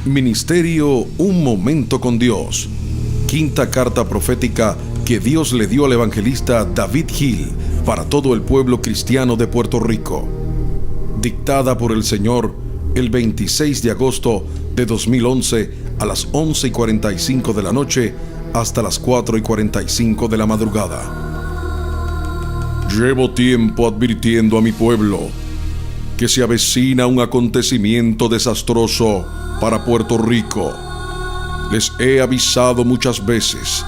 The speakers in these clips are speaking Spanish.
Ministerio Un Momento con Dios. Quinta carta profética que Dios le dio al evangelista David Hill para todo el pueblo cristiano de Puerto Rico. Dictada por el Señor el 26 de agosto de 2011 a las 11:45 de la noche hasta las 4:45 de la madrugada. Llevo tiempo advirtiendo a mi pueblo que se avecina un acontecimiento desastroso para Puerto Rico. Les he avisado muchas veces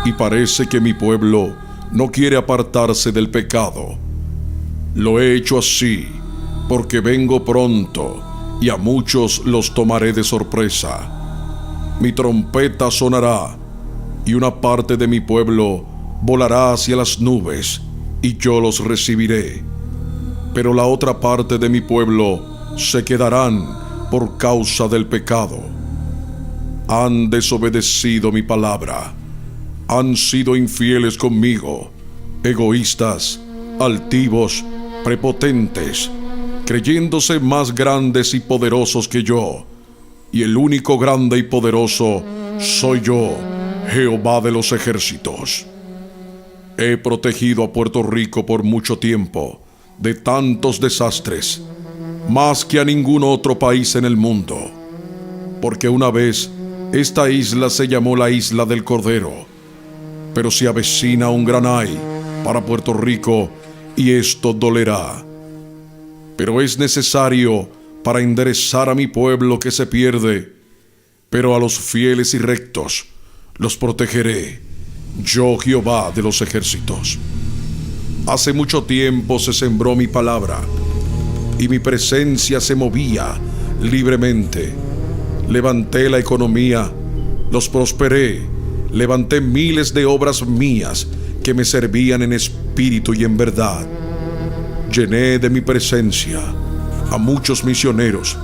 y parece que mi pueblo no quiere apartarse del pecado. Lo he hecho así porque vengo pronto y a muchos los tomaré de sorpresa. Mi trompeta sonará y una parte de mi pueblo volará hacia las nubes y yo los recibiré. Pero la otra parte de mi pueblo se quedarán por causa del pecado. Han desobedecido mi palabra. Han sido infieles conmigo, egoístas, altivos, prepotentes, creyéndose más grandes y poderosos que yo. Y el único grande y poderoso soy yo, Jehová de los ejércitos. He protegido a Puerto Rico por mucho tiempo de tantos desastres, más que a ningún otro país en el mundo, porque una vez esta isla se llamó la Isla del Cordero, pero se avecina un gran ay para Puerto Rico y esto dolerá. Pero es necesario para enderezar a mi pueblo que se pierde, pero a los fieles y rectos los protegeré, yo Jehová de los ejércitos. Hace mucho tiempo se sembró mi palabra y mi presencia se movía libremente. Levanté la economía, los prosperé, levanté miles de obras mías que me servían en espíritu y en verdad. Llené de mi presencia a muchos misioneros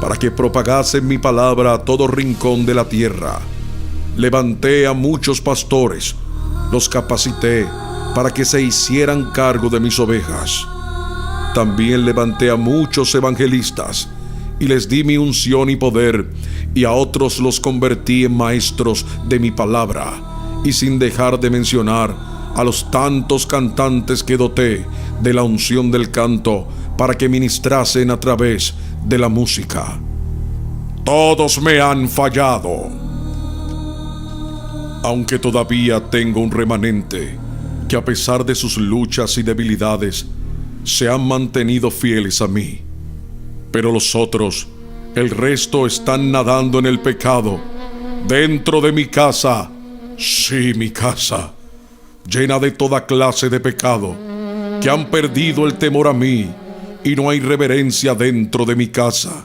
para que propagasen mi palabra a todo rincón de la tierra. Levanté a muchos pastores, los capacité para que se hicieran cargo de mis ovejas. También levanté a muchos evangelistas y les di mi unción y poder, y a otros los convertí en maestros de mi palabra, y sin dejar de mencionar a los tantos cantantes que doté de la unción del canto para que ministrasen a través de la música. Todos me han fallado, aunque todavía tengo un remanente que a pesar de sus luchas y debilidades se han mantenido fieles a mí. Pero los otros, el resto, están nadando en el pecado dentro de mi casa, sí, mi casa, llena de toda clase de pecado, que han perdido el temor a mí y no hay reverencia dentro de mi casa.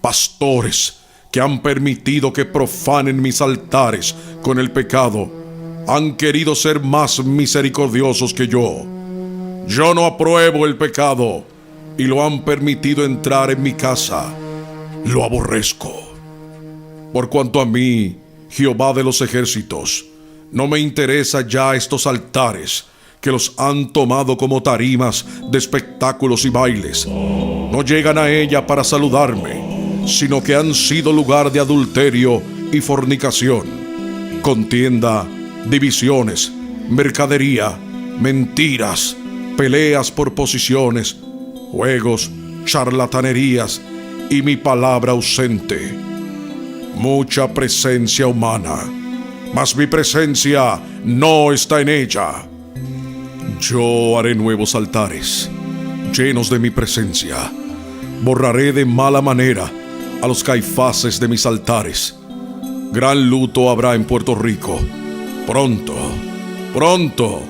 Pastores que han permitido que profanen mis altares con el pecado, han querido ser más misericordiosos que yo. Yo no apruebo el pecado y lo han permitido entrar en mi casa. Lo aborrezco. Por cuanto a mí, Jehová de los ejércitos, no me interesa ya estos altares que los han tomado como tarimas de espectáculos y bailes. No llegan a ella para saludarme, sino que han sido lugar de adulterio y fornicación, contienda, divisiones, mercadería, mentiras, peleas por posiciones, juegos, charlatanerías y mi palabra ausente. Mucha presencia humana, mas mi presencia no está en ella. Yo haré nuevos altares, llenos de mi presencia. Borraré de mala manera a los caifaces de mis altares. Gran luto habrá en Puerto Rico. Pronto, pronto.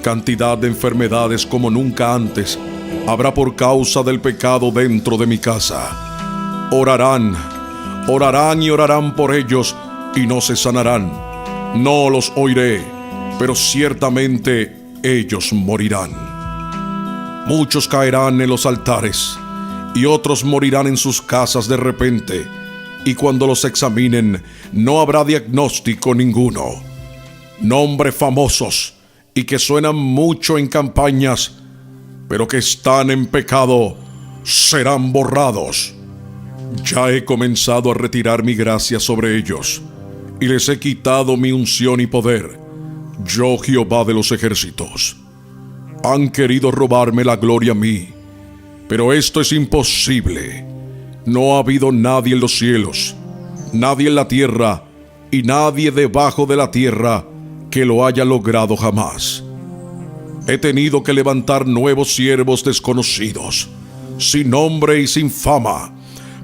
Cantidad de enfermedades como nunca antes habrá por causa del pecado dentro de mi casa. Orarán, orarán y orarán por ellos y no se sanarán. No los oiré, pero ciertamente ellos morirán. Muchos caerán en los altares y otros morirán en sus casas de repente, y cuando los examinen no habrá diagnóstico ninguno. Nombres famosos y que suenan mucho en campañas, pero que están en pecado, serán borrados. Ya he comenzado a retirar mi gracia sobre ellos, y les he quitado mi unción y poder. Yo, Jehová de los ejércitos. Han querido robarme la gloria a mí, pero esto es imposible. No ha habido nadie en los cielos, nadie en la tierra y nadie debajo de la tierra que lo haya logrado jamás. He tenido que levantar nuevos siervos desconocidos, sin nombre y sin fama,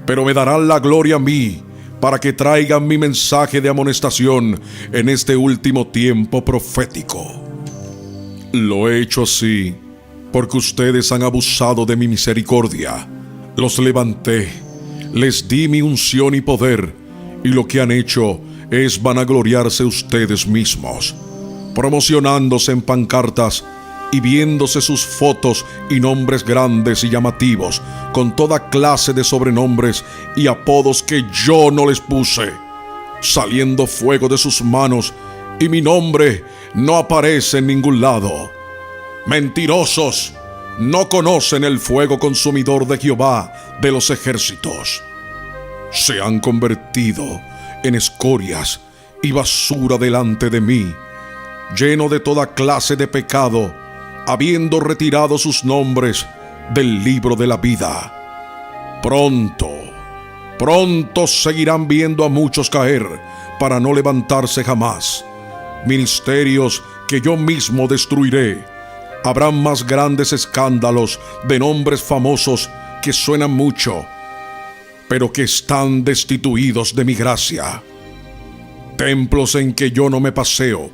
pero me darán la gloria a mí, para que traigan mi mensaje de amonestación en este último tiempo profético. Lo he hecho así porque ustedes han abusado de mi misericordia. Los levanté, les di mi unción y poder, y lo que han hecho es vanagloriarse ustedes mismos, promocionándose en pancartas y viéndose sus fotos y nombres grandes y llamativos, con toda clase de sobrenombres y apodos que yo no les puse, saliendo fuego de sus manos, y mi nombre no aparece en ningún lado. Mentirosos, no conocen el fuego consumidor de Jehová de los ejércitos. Se han convertido en escorias y basura delante de mí, lleno de toda clase de pecado, habiendo retirado sus nombres del libro de la vida. Pronto seguirán viendo a muchos caer para no levantarse jamás. Ministerios que yo mismo destruiré. Habrán más grandes escándalos de nombres famosos que suenan mucho, pero que están destituidos de mi gracia. Templos en que yo no me paseo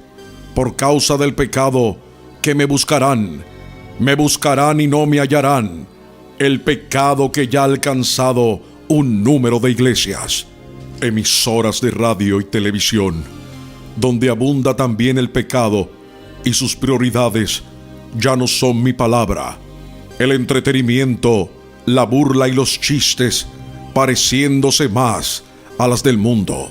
por causa del pecado, que me buscarán y no me hallarán. El pecado que ya ha alcanzado un número de iglesias, emisoras de radio y televisión, donde abunda también el pecado, y sus prioridades ya no son mi palabra, el entretenimiento, la burla y los chistes, pareciéndose más a las del mundo.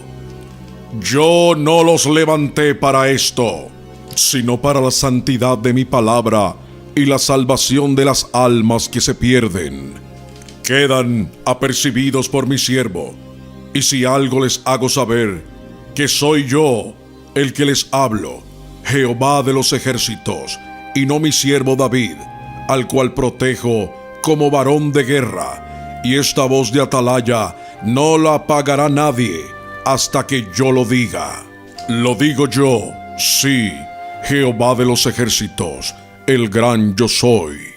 Yo no los levanté para esto, sino para la santidad de mi palabra y la salvación de las almas que se pierden. Quedan apercibidos por mi siervo, y si algo les hago saber, que soy yo el que les hablo, Jehová de los ejércitos, y no mi siervo David, al cual protejo como varón de guerra, y esta voz de atalaya no la apagará nadie hasta que yo lo diga. Lo digo yo, sí, Jehová de los ejércitos, el gran yo soy.